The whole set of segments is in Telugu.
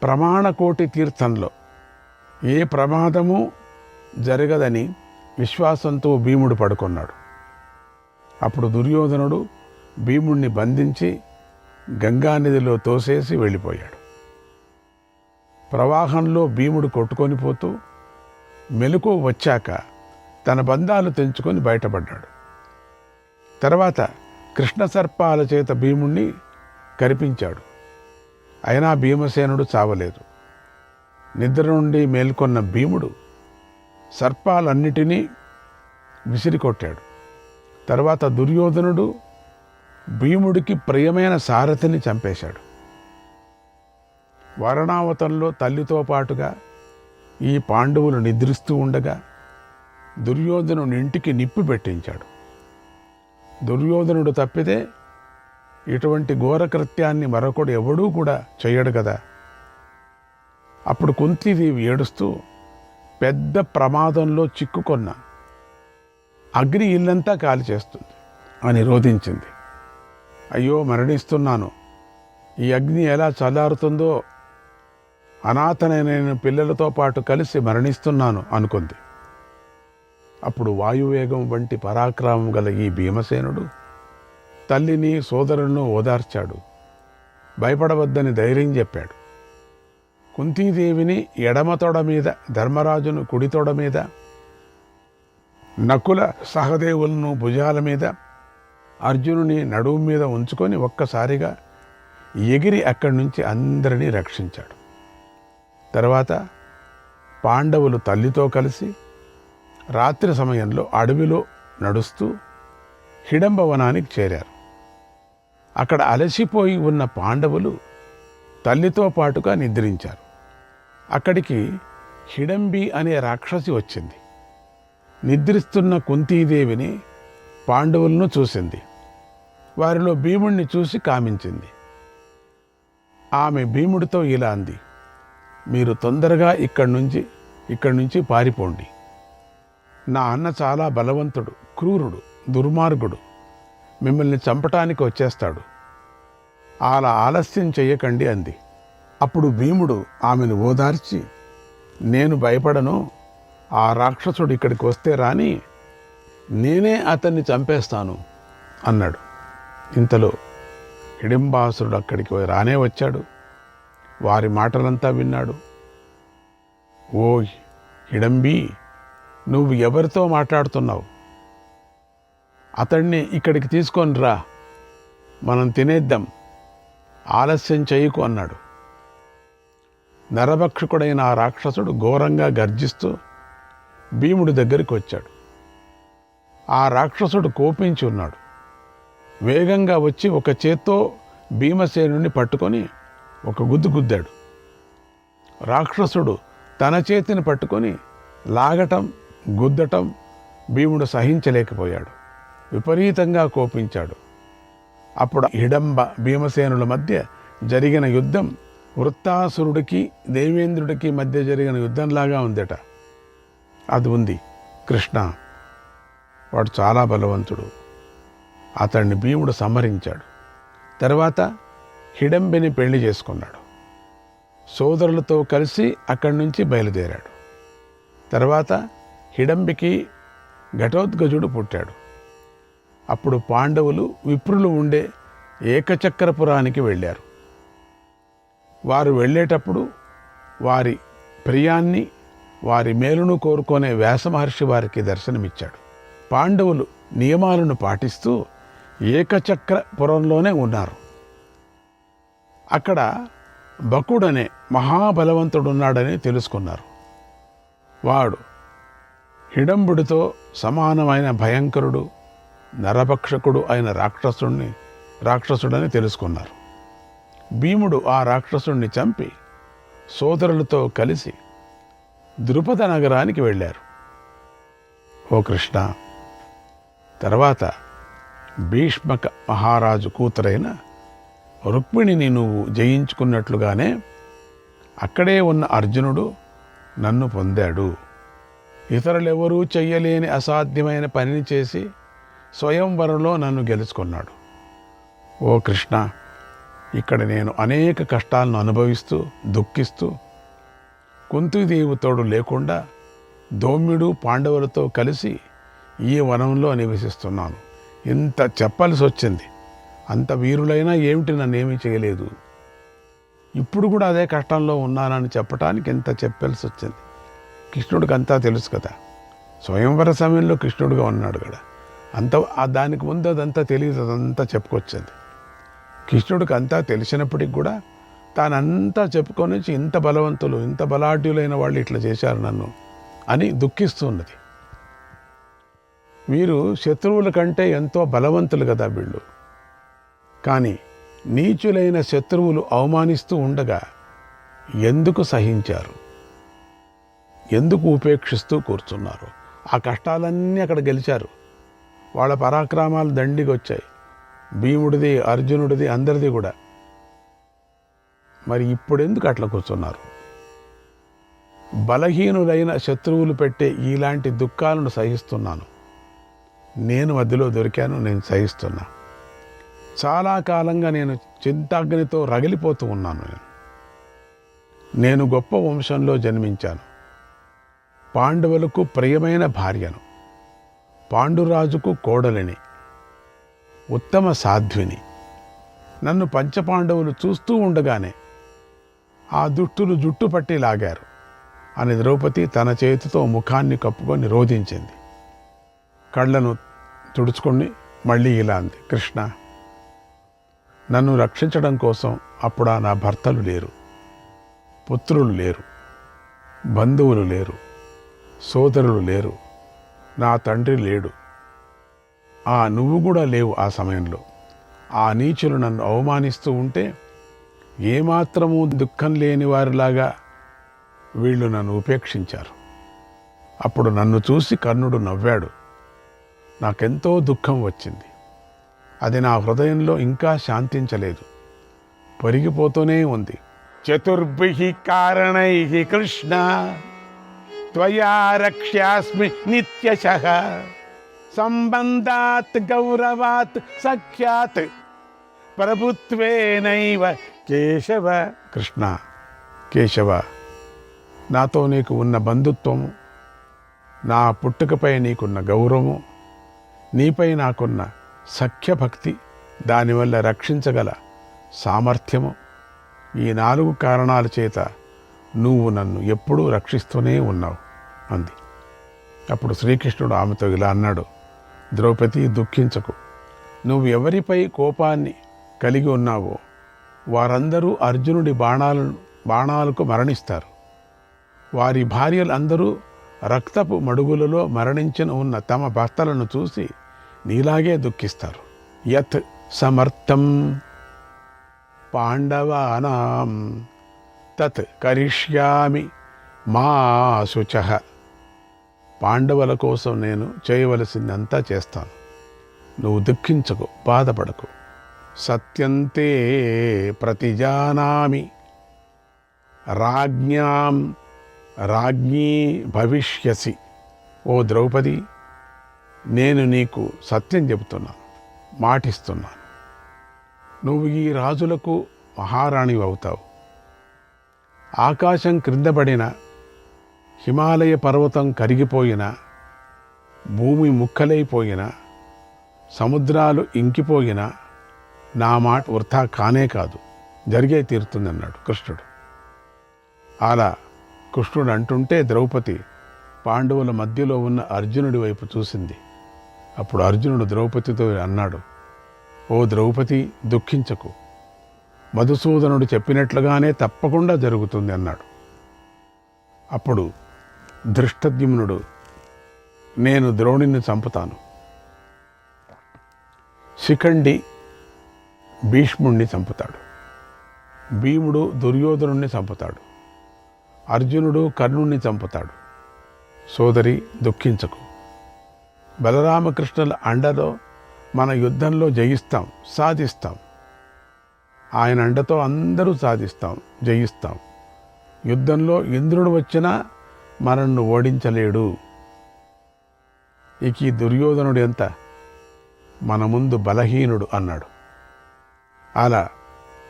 ప్రమాణకోటి తీర్థంలో ఏ ప్రమాదము జరగదని విశ్వాసంతో భీముడు పడుకున్నాడు. అప్పుడు దుర్యోధనుడు భీముడిని బంధించి గంగానదిలో తోసేసి వెళ్ళిపోయాడు. ప్రవాహంలో భీముడు కొట్టుకొని పోతూ మెలకువ వచ్చాక తన బంధాలు తెంచుకొని బయటపడ్డాడు. తర్వాత కృష్ణ సర్పాల చేత భీముణ్ణి కరిపించాడు. అయినా భీమసేనుడు చావలేదు. నిద్ర నుండి మేల్కొన్న భీముడు సర్పాలన్నిటినీ విసిరికొట్టాడు. తర్వాత దుర్యోధనుడు భీముడికి ప్రియమైన సారథిని చంపేశాడు. వరణావతంలో తల్లితో పాటుగా ఈ పాండవులు నిద్రిస్తూ ఉండగా దుర్యోధనుడి ఇంటికి నిప్పు పెట్టించాడు. దుర్యోధనుడు తప్పితే ఇటువంటి ఘోరకృత్యాన్ని మరొకడు ఎవడూ కూడా చేయడు కదా. అప్పుడు కుంతీదేవి ఏడుస్తూ పెద్ద ప్రమాదంలో చిక్కుకొన్న అగ్ని ఇల్లంతా కాలి చేస్తుంది అని రోధించింది. అయ్యో మరణిస్తున్నాను, ఈ అగ్ని ఎలా చల్లారుతుందో, అనాథనైన పిల్లలతో పాటు కలిసి మరణిస్తున్నాను అనుకుంది. అప్పుడు వాయువేగం వంటి పరాక్రమం గల ఈ భీమసేనుడు తల్లిని సోదరులను ఓదార్చాడు. భయపడవద్దని ధైర్యం చెప్పాడు. కుంతీదేవిని ఎడమ తొడ మీద, ధర్మరాజును కుడి తొడ మీద, నకుల సహదేవులను భుజాల మీద, అర్జునుని నడుము మీద ఉంచుకొని ఒక్కసారిగా ఎగిరి అక్కడి నుంచి అందరినీ రక్షించాడు. తర్వాత పాండవులు తల్లితో కలిసి రాత్రి సమయంలో అడవిలో నడుస్తూ హిడంబవనానికి చేరారు. అక్కడ అలసిపోయి ఉన్న పాండవులు తల్లితో పాటుగా నిద్రించారు. అక్కడికి హిడంబి అనే రాక్షసి వచ్చింది. నిద్రిస్తున్న కుంతీదేవిని, పాండవులను చూసింది. వారిలో భీముడిని చూసి కామించింది. ఆమె భీముడితో ఇలా అంది, మీరు తొందరగా ఇక్కడి నుంచి పారిపోండి. నా అన్న చాలా బలవంతుడు, క్రూరుడు, దుర్మార్గుడు, మిమ్మల్ని చంపటానికి వచ్చేస్తాడు. అలా ఆలస్యం చెయ్యకండి అంది. అప్పుడు భీముడు ఆమెను ఓదార్చి, నేను భయపడను, ఆ రాక్షసుడు ఇక్కడికి వస్తే రాని నేనే అతన్ని చంపేస్తాను అన్నాడు. ఇంతలో హిడింబాసురుడు అక్కడికి రానే వచ్చాడు. వారి మాటలంతా విన్నాడు. ఓ హిడంబి, నువ్వు ఎవరితో మాట్లాడుతున్నావు? అతన్ని ఇక్కడికి తీసుకొని రా, మనం తినేద్దాం, ఆలస్యం చేయకు అన్నాడు. నరభక్షకుడైన ఆ రాక్షసుడు ఘోరంగా గర్జిస్తూ భీముడి దగ్గరికి వచ్చాడు. ఆ రాక్షసుడు కోపించి ఉన్నాడు. వేగంగా వచ్చి ఒక చేత్తో భీమసేనుని పట్టుకొని ఒక గుద్దు గుద్దాడు. రాక్షసుడు తన చేతిని పట్టుకొని లాగటం, గుద్దటం భీముడు సహించలేకపోయాడు. విపరీతంగా కోపించాడు. అప్పుడు హిడంబ భీమసేనుల మధ్య జరిగిన యుద్ధం వృత్తాసురుడికి దేవేంద్రుడికి మధ్య జరిగిన యుద్ధంలాగా ఉందట. అది ఉంది. కృష్ణ వాడు చాలా బలవంతుడు. అతన్ని భీముడు సంహరించాడు. తర్వాత హిడంబిని పెళ్లి చేసుకున్నాడు. సోదరులతో కలిసి అక్కడి నుంచి బయలుదేరాడు. తర్వాత హిడంబికి ఘటోత్కచుడు పుట్టాడు. అప్పుడు పాండవులు విప్రులు ఉండే ఏకచక్రపురానికి వెళ్ళారు. వారు వెళ్ళేటప్పుడు వారి ప్రియాన్ని, వారి మేలును కోరుకునే వ్యాసమహర్షి వారికి దర్శనమిచ్చాడు. పాండవులు నియమాలను పాటిస్తూ ఏకచక్రపురంలోనే ఉన్నారు. అక్కడ బకుడనే మహాబలవంతుడున్నాడని తెలుసుకున్నారు. వాడు హిడంబుడితో సమానమైన భయంకరుడు, నరభక్షకుడు అయిన రాక్షసుడని తెలుసుకున్నారు. భీముడు ఆ రాక్షసుడిని చంపి సోదరులతో కలిసి ద్రుపద నగరానికి వెళ్ళారు. ఓ కృష్ణ, తర్వాత భీష్మక మహారాజు కూతురైన రుక్మిణిని నువ్వు జయించుకున్నట్లుగానే అక్కడే ఉన్న అర్జునుడు నన్ను పొందాడు. ఇతరులెవరూ చెయ్యలేని అసాధ్యమైన పనిని చేసి స్వయంవరంలో నన్ను గెలుచుకున్నాడు. ఓ కృష్ణ, ఇక్కడ నేను అనేక కష్టాలను అనుభవిస్తూ దుఃఖిస్తూ కుంతీదేవి తోడు లేకుండా ధౌమ్యుడు పాండవులతో కలిసి ఈ వనంలో నివసిస్తున్నాను. ఇంత చెప్పాల్సి వచ్చింది. అంత వీరులైనా ఏమిటి నన్నేమీ చేయలేదు. ఇప్పుడు కూడా అదే కష్టంలో ఉన్నానని చెప్పడానికి ఎంత చెప్పాల్సి వచ్చింది. కృష్ణుడికి అంతా తెలుసు కదా. స్వయంవర సమయంలో కృష్ణుడిగా ఉన్నాడు కదా. దానికి ముందు అదంతా తెలియదు, అదంతా చెప్పుకొచ్చింది. కృష్ణుడికి అంతా తెలిసినప్పటికి కూడా తానంతా చెప్పుకొని ఇంత బలవంతులు, ఇంత బలాఢ్యులైన వాళ్ళు ఇట్లా చేశారు నన్ను అని దుఃఖిస్తున్నది. వీరు శత్రువుల కంటే ఎంతో బలవంతులు కదా వీళ్ళు. కానీ నీచులైన శత్రువులు అవమానిస్తూ ఉండగా ఎందుకు సహించారు? ఎందుకు ఉపేక్షిస్తూ కూర్చున్నారు? ఆ కష్టాలన్నీ అక్కడ గెలిచారు. వాళ్ళ పరాక్రమాలు దండిగా వచ్చాయి. భీముడిది, అర్జునుడిది, అందరిది కూడా. మరి ఇప్పుడు ఎందుకు అట్లా కూర్చున్నారు? బలహీనులైన శత్రువులు పెట్టే ఇలాంటి దుఃఖాలను సహిస్తున్నాను. నేను మధ్యలో దొరికాను, నేను సహిస్తున్నా. చాలా కాలంగా నేను చింతాగ్నితో రగిలిపోతూ ఉన్నాను. నేను గొప్ప వంశంలో జన్మించాను. పాండవులకు ప్రియమైన భార్యను, పాండురాజుకు కోడలిని, ఉత్తమ సాధ్విని. నన్ను పంచపాండవులు చూస్తూ ఉండగానే ఆ దుష్టులు జుట్టు పట్టి లాగారు అని ద్రౌపది తన చేతితో ముఖాన్ని కప్పుకొని రోధించింది. కళ్ళను తుడుచుకొని మళ్ళీ ఇలా అంది, కృష్ణ, నన్ను రక్షించడం కోసం అప్పుడు నా భర్తలు లేరు, పుత్రులు లేరు, బంధువులు లేరు, సోదరులు లేరు, నా తండ్రి లేడు, నువ్వు కూడా లేవు. ఆ సమయంలో ఆ నీచులు నన్ను అవమానిస్తూ ఉంటే ఏమాత్రమూ దుఃఖం లేని వారిలాగా వీళ్ళు నన్ను ఉపేక్షించారు. అప్పుడు నన్ను చూసి కర్ణుడు నవ్వాడు. నాకెంతో దుఃఖం వచ్చింది. అది నా హృదయంలో ఇంకా శాంతించలేదు, పెరిగిపోతూనే ఉంది. చతుర్భిః కారణైః కృష్ణ త్వయా రక్ష్యాస్మి నిత్యశః సంబంధాత్ గౌరవాత్ సఖ్యాత్ ప్రభుత్వేనైవ కేశవ. కృష్ణ, కేశవ, నాతో నీకు ఉన్న బంధుత్వము, నా పుట్టుకపై నీకున్న గౌరవము, నీపై నాకున్న సఖ్యభక్తి, దానివల్ల రక్షించగల సామర్థ్యము, ఈ 4 కారణాల చేత నువ్వు నన్ను ఎప్పుడూ రక్షిస్తూనే ఉన్నావు అంది. అప్పుడు శ్రీకృష్ణుడు ఆమెతో ఇలా అన్నాడు, ద్రౌపది, దుఃఖించకు. నువ్వు ఎవరిపై కోపాన్ని కలిగి ఉన్నావో వారందరూ అర్జునుడి బాణాలకు మరణిస్తారు. వారి భార్యలు అందరూ రక్తపు మడుగులలో మరణించిన ఉన్న తమ భర్తలను చూసి నీలాగే దుఃఖిస్తారు. యత్ సమర్థం పాండవానాం తత్ కరిష్యామి మా శుచః. పాండవుల కోసం నేను చేయవలసిందంతా చేస్తాను. నువ్వు దుఃఖించకు, బాధపడకు. సత్యంతే ప్రతిజానామి రాజ్ఞీ భవిష్యసి. ఓ ద్రౌపది, నేను నీకు సత్యం చెబుతున్నాను, మాటిస్తున్నాను. నువ్వు ఈ రాజులకు మహారాణివి అవుతావు. ఆకాశం క్రిందపడిన, హిమాలయ పర్వతం కరిగిపోయిన, భూమి ముక్కలైపోయిన, సముద్రాలు ఇంకిపోయిన నా మాట వృథా కానే కాదు, జరిగే తీరుతుందన్నాడు కృష్ణుడు. అలా కృష్ణుడు అంటుంటే ద్రౌపది పాండవుల మధ్యలో ఉన్న అర్జునుడి వైపు చూసింది. అప్పుడు అర్జునుడు ద్రౌపదితో అన్నాడు, ఓ ద్రౌపది, దుఃఖించకు. మధుసూదనుడు చెప్పినట్లుగానే తప్పకుండా జరుగుతుంది అన్నాడు. అప్పుడు ధృష్టద్యుమ్నుడు, నేను ద్రోణుని చంపుతాను, శిఖండి భీష్ముణ్ణి చంపుతాడు, భీముడు దుర్యోధనుణ్ణి చంపుతాడు, అర్జునుడు కర్ణుణ్ణి చంపుతాడు. సోదరి, దుఃఖించకు. బలరామకృష్ణుల అండలో మన యుద్ధంలో జయిస్తాం, సాధిస్తాం. ఆయన అండతో అందరూ సాధిస్తాం, జయిస్తాం. యుద్ధంలో ఇంద్రుడు వచ్చినా మనల్ని ఓడించలేడు. ఇక ఈ దుర్యోధనుడు ఎంత మన ముందు బలహీనుడు అన్నాడు. అలా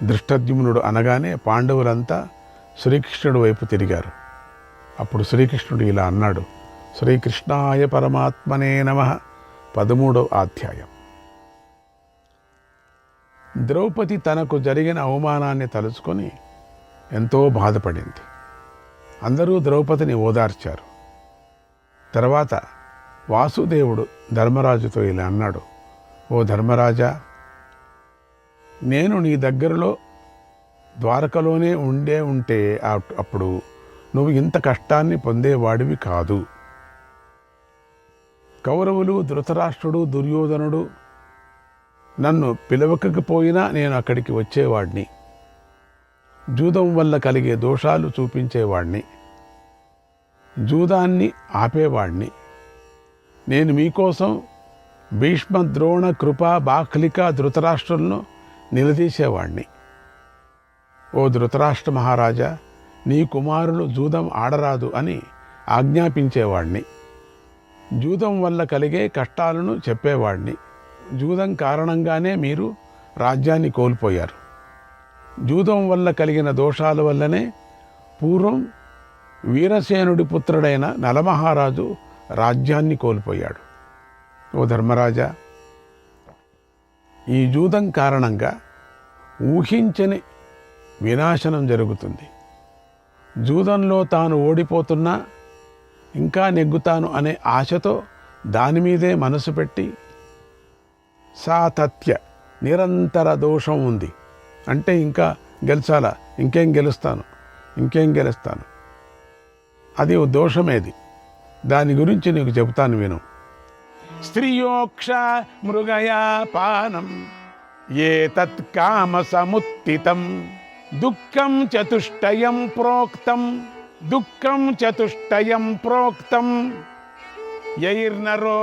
ధృష్టద్యుమ్నుడు అనగానే పాండవులంతా శ్రీకృష్ణుడి వైపు తిరిగారు. అప్పుడు శ్రీకృష్ణుడు ఇలా అన్నాడు. శ్రీకృష్ణాయ పరమాత్మనే నమః. 13వ అధ్యాయం. ద్రౌపది తనకు జరిగిన అవమానాన్ని తలుచుకొని ఎంతో బాధపడింది. అందరూ ద్రౌపదిని ఓదార్చారు. తర్వాత వాసుదేవుడు ధర్మరాజుతో ఇలా అన్నాడు. ఓ ధర్మరాజా, నేను నీ దగ్గరలో ద్వారకలోనే ఉంటే అప్పుడు నువ్వు ఇంత కష్టాన్ని పొందేవాడివి కాదు. కౌరవులు, ధృతరాష్ట్రుడు, దుర్యోధనుడు నన్ను పిలవకపోయినా నేను అక్కడికి వచ్చేవాడిని. జూదం వల్ల కలిగే దోషాలు చూపించేవాడిని, జూదాన్ని ఆపేవాడిని. నేను మీకోసం భీష్మ, ద్రోణ, కృప, బాహ్లిక, ధృతరాష్ట్రులను నిలదీసేవాణ్ణి. ఓ ధృతరాష్ట్ర మహారాజా, నీ కుమారులు జూదం ఆడరాదు అని ఆజ్ఞాపించేవాణ్ణి. జూదం వల్ల కలిగే కష్టాలను చెప్పేవాడిని. జూదం కారణంగానే మీరు రాజ్యాన్ని కోల్పోయారు. జూదం వల్ల కలిగిన దోషాల వల్లనే పూర్వం వీరసేనుడి పుత్రుడైన నలమహారాజు రాజ్యాన్ని కోల్పోయాడు. ఓ ధర్మరాజా, ఈ జూదం కారణంగా ఊహించని వినాశనం జరుగుతుంది. జూదంలో తాను ఓడిపోతున్నా ఇంకా నెగ్గుతాను అనే ఆశతో దానిమీదే మనసు పెట్టి సాతత్య నిరంతర దోషం ఉంది. అంటే ఇంకా గెలిచాలా, ఇంకేం గెలుస్తాను, అది ఓ దోషమేది. దాని గురించి నీకు చెబుతాను విను. స్త్రియోక్ష మృగయా పానం ఏ తత్కామ సముత్తితం దుఃఖం చతుష్టయం ప్రోక్తం యైర్నరో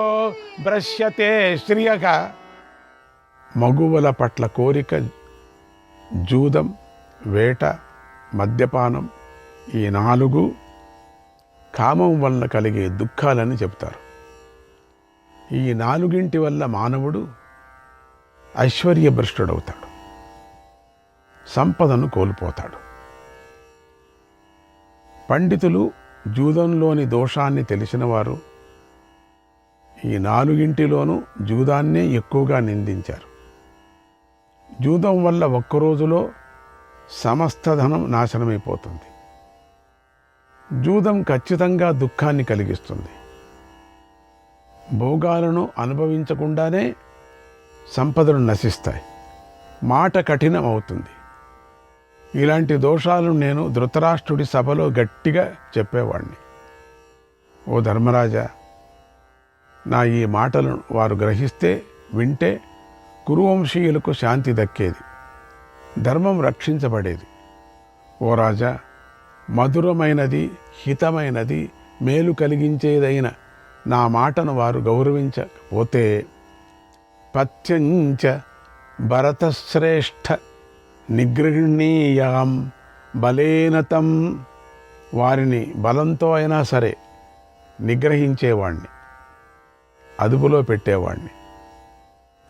భ్రశ్యతే శ్రియః. మగువల పట్ల కోరిక, జూదం, వేట, మద్యపానం, ఈ 4 కామం వల్ల కలిగే దుఃఖాలని చెప్తారు. ఈ 4 వల్ల మానవుడు ఐశ్వర్యభ్రష్టుడవుతాడు, సంపదను కోల్పోతాడు. పండితులు జూదంలోని దోషాన్ని తెలిసినవారు ఈ 4 జూదాన్నే ఎక్కువగా నిందించారు. జూదం వల్ల ఒక్కరోజులో సమస్త ధనం నాశనమైపోతుంది. జూదం ఖచ్చితంగా దుఃఖాన్ని కలిగిస్తుంది. భోగాలను అనుభవించకుండానే సంపదలు నశిస్తాయి. మాట కఠినం అవుతుంది. ఇలాంటి దోషాలను నేను ధృతరాష్ట్రుడి సభలో గట్టిగా చెప్పేవాడిని. ఓ ధర్మరాజా, నా ఈ మాటలను వారు గ్రహిస్తే, వింటే కురువంశీయులకు శాంతి దక్కేది, ధర్మం రక్షించబడేది. ఓ రాజా, మధురమైనది, హితమైనది, మేలు కలిగించేదైన నా మాటను వారు గౌరవించకపోతే పత్యంచ భరతశ్రేష్ఠ నిగృహణీయాం బలేనతం, వారిని బలంతో అయినా సరే నిగ్రహించేవాణ్ణి, అదుపులో పెట్టేవాణ్ణి.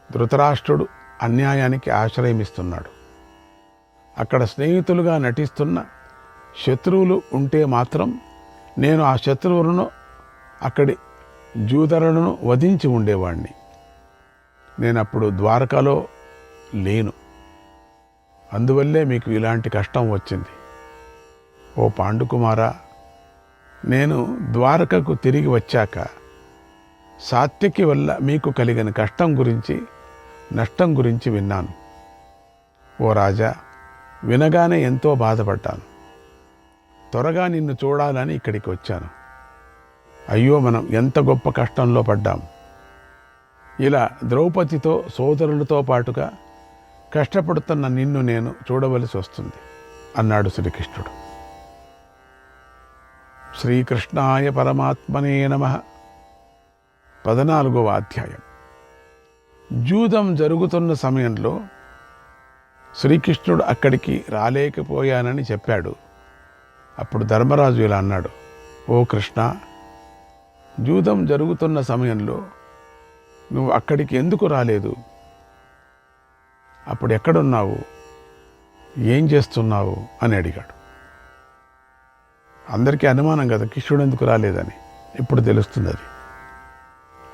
ధృతరాష్ట్రుడు అన్యాయానికి ఆశ్రయమిస్తున్నాడు. అక్కడ స్నేహితులుగా నటిస్తున్న శత్రువులు ఉంటే మాత్రం నేను ఆ శత్రువులను, అక్కడి జూదరులను వధించి ఉండేవాణ్ణి. నేనప్పుడు ద్వారకలో లేను. అందువల్లే మీకు ఇలాంటి కష్టం వచ్చింది. ఓ పాండుకుమారా, నేను ద్వారకకు తిరిగి వచ్చాక సాత్యకి వల్ల మీకు కలిగిన కష్టం గురించి, నష్టం గురించి విన్నాను. ఓ రాజా, వినగానే ఎంతో బాధపడ్డాను. త్వరగా నిన్ను చూడాలని ఇక్కడికి వచ్చాను. అయ్యో, మనం ఎంత గొప్ప కష్టంలో పడ్డాం. ఇలా ద్రౌపదితో, సోదరులతో పాటుగా కష్టపడుతున్న నిన్ను నేను చూడవలసి వస్తుంది అన్నాడు శ్రీకృష్ణుడు. శ్రీకృష్ణాయ పరమాత్మనే నమః. 14వ అధ్యాయం. జూదం జరుగుతున్న సమయంలో శ్రీకృష్ణుడు అక్కడికి రాలేకపోయానని చెప్పాడు. అప్పుడు ధర్మరాజు ఇలా అన్నాడు, ఓ కృష్ణ, జూదం జరుగుతున్న సమయంలో నువ్వు అక్కడికి ఎందుకు రాలేదు? అప్పుడు ఎక్కడున్నావు, ఏం చేస్తున్నావు అని అడిగాడు. అందరికీ అనుమానం కదా కృష్ణుడు ఎందుకు రాలేదని. ఇప్పుడు తెలుస్తుంది అది.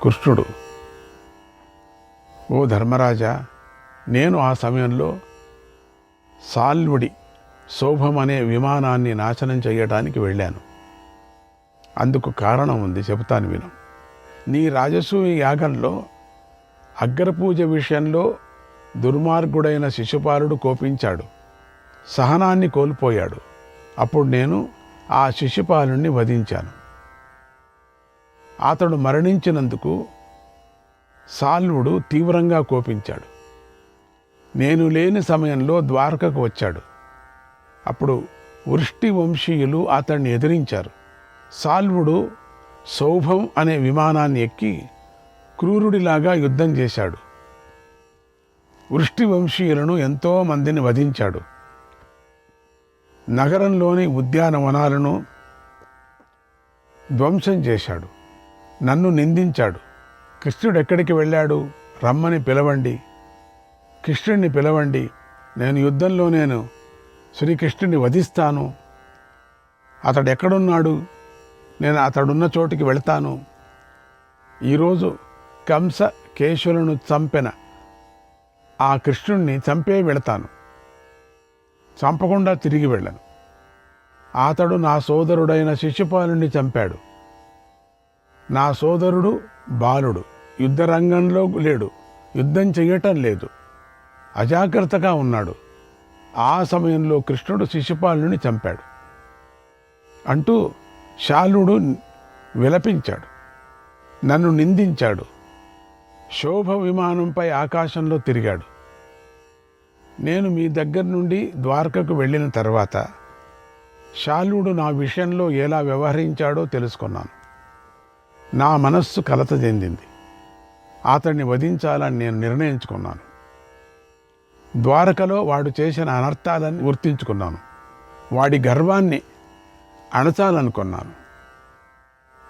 కృష్ణుడు, ఓ ధర్మరాజా, నేను ఆ సమయంలో సాల్వుడి శోభం అనే విమానాన్ని నాశనం చేయడానికి వెళ్ళాను. అందుకు కారణం ఉంది, చెబుతాను విను. నీ రాజసూయ యాగంలో అగ్రపూజ విషయంలో దుర్మార్గుడైన శిశుపాలుడు కోపించాడు, సహనాన్ని కోల్పోయాడు. అప్పుడు నేను ఆ శిశుపాలుణ్ణి వధించాను. అతడు మరణించినందుకు సాల్వుడు తీవ్రంగా కోపించాడు. నేను లేని సమయంలో ద్వారకకు వచ్చాడు. అప్పుడు వృష్టి వంశీయులు అతన్ని ఎదిరించారు. సాల్వుడు సౌభం అనే విమానాన్ని ఎక్కి క్రూరుడిలాగా యుద్ధం చేశాడు. వృష్టి వంశీయులను ఎంతో మందిని వధించాడు. నగరంలోని ఉద్యానవనాలను ధ్వంసం చేశాడు. నన్ను నిందించాడు. కృష్ణుడు ఎక్కడికి వెళ్ళాడు? రమ్మని పిలవండి, కృష్ణుడిని పిలవండి, నేను శ్రీకృష్ణుడిని వధిస్తాను. అతడు ఎక్కడున్నాడు? నేను అతడున్న చోటికి వెళ్తాను. ఈరోజు కంస కేశులను చంపిన ఆ కృష్ణుడిని చంపే వెళతాను, చంపకుండా తిరిగి వెళ్ళను. అతడు నా సోదరుడైన శిశుపాలుని చంపాడు. నా సోదరుడు బాలుడు, యుద్ధరంగంలో లేడు, యుద్ధం చెయ్యటం లేదు, అజాగ్రత్తగా ఉన్నాడు. ఆ సమయంలో కృష్ణుడు శిశుపాలుని చంపాడు అంటూ శాలుడు విలపించాడు. నన్ను నిందించాడు. శోభ విమానంపై ఆకాశంలో తిరిగాడు. నేను మీ దగ్గర నుండి ద్వారకకు వెళ్ళిన తర్వాత శాలుడు నా విషయంలో ఎలా వ్యవహరించాడో తెలుసుకున్నాను. నా మనస్సు కలత చెందింది. అతన్ని వధించాలని నేను నిర్ణయించుకున్నాను. ద్వారకలో వాడు చేసిన అనర్థాలను గుర్తించుకున్నాను. వాడి గర్వాన్ని అణచాలనుకున్నాను.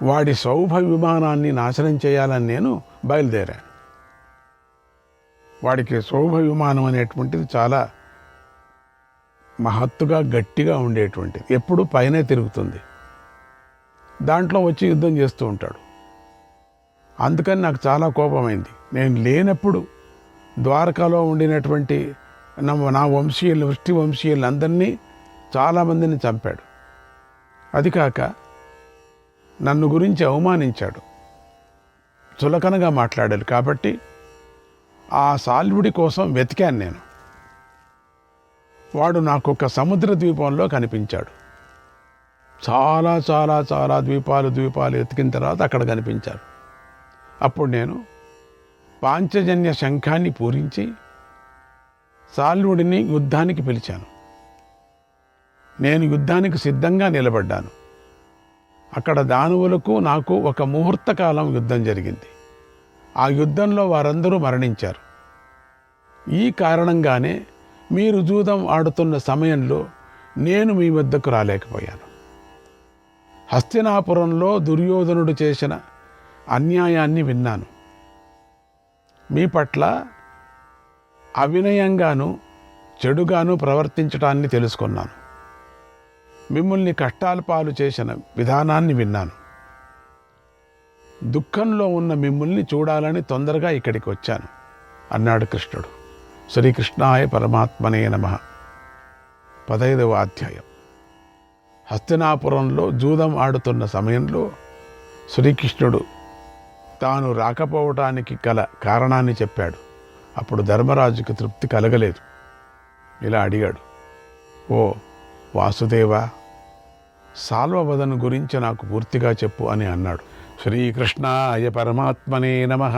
వాడి సౌభ విమానాన్ని నాశనం చేయాలని నేను బయలుదేరాను. వాడికి సౌభ విమానం అనేటువంటిది చాలా మహత్తుగా గట్టిగా ఉండేటువంటిది, ఎప్పుడు పైనే తిరుగుతుంది. దాంట్లో వచ్చి యుద్ధం చేస్తూ ఉంటాడు. అందుకని నాకు చాలా కోపమైంది. నేను లేనప్పుడు ద్వారకాలో ఉండినటువంటి నా వంశీయులు, వృష్టి వంశీయులు అందరినీ చాలామందిని చంపాడు. అది కాక నన్ను గురించి అవమానించాడు, చులకనగా మాట్లాడాడు. కాబట్టి ఆ సాల్వుడి కోసం వెతికాను నేను. వాడు నాకు ఒక సముద్ర ద్వీపంలో కనిపించాడు. చాలా చాలా చాలా ద్వీపాలు ఎతికిన తర్వాత అక్కడ కనిపించాడు. అప్పుడు నేను పాంచజన్య శంఖాన్ని పూరించి సాల్వుడిని యుద్ధానికి పిలిచాను. నేను యుద్ధానికి సిద్ధంగా నిలబడ్డాను. అక్కడ దానవులకు నాకు ఒక ముహూర్తకాలం యుద్ధం జరిగింది. ఆ యుద్ధంలో వారందరూ మరణించారు. ఈ కారణంగానే మీరు జూదం ఆడుతున్న సమయంలో నేను మీ వద్దకు రాలేకపోయాను. హస్తినాపురంలో దుర్యోధనుడు చేసిన అన్యాయాన్ని విన్నాను. మీ పట్ల అవినయంగాను చెడుగాను ప్రవర్తించటాన్ని తెలుసుకున్నాను. మిమ్మల్ని కష్టాల పాలు చేసిన విధానాన్ని విన్నాను. దుఃఖంలో ఉన్న మిమ్మల్ని చూడాలని తొందరగా ఇక్కడికి వచ్చాను అన్నాడు కృష్ణుడు. శ్రీకృష్ణాయ పరమాత్మనే నమః. 15వ అధ్యాయం. హస్తినాపురంలో జూదం ఆడుతున్న సమయంలో శ్రీకృష్ణుడు తాను రాకపోవటానికి గల కారణాన్ని చెప్పాడు. అప్పుడు ధర్మరాజుకి తృప్తి కలగలేదు. ఇలా అడిగాడు, ఓ వాసుదేవా, సాల్వవదను గురించి నాకు పూర్తిగా చెప్పు అని అన్నాడు. శ్రీకృష్ణాయ పరమాత్మనే నమః.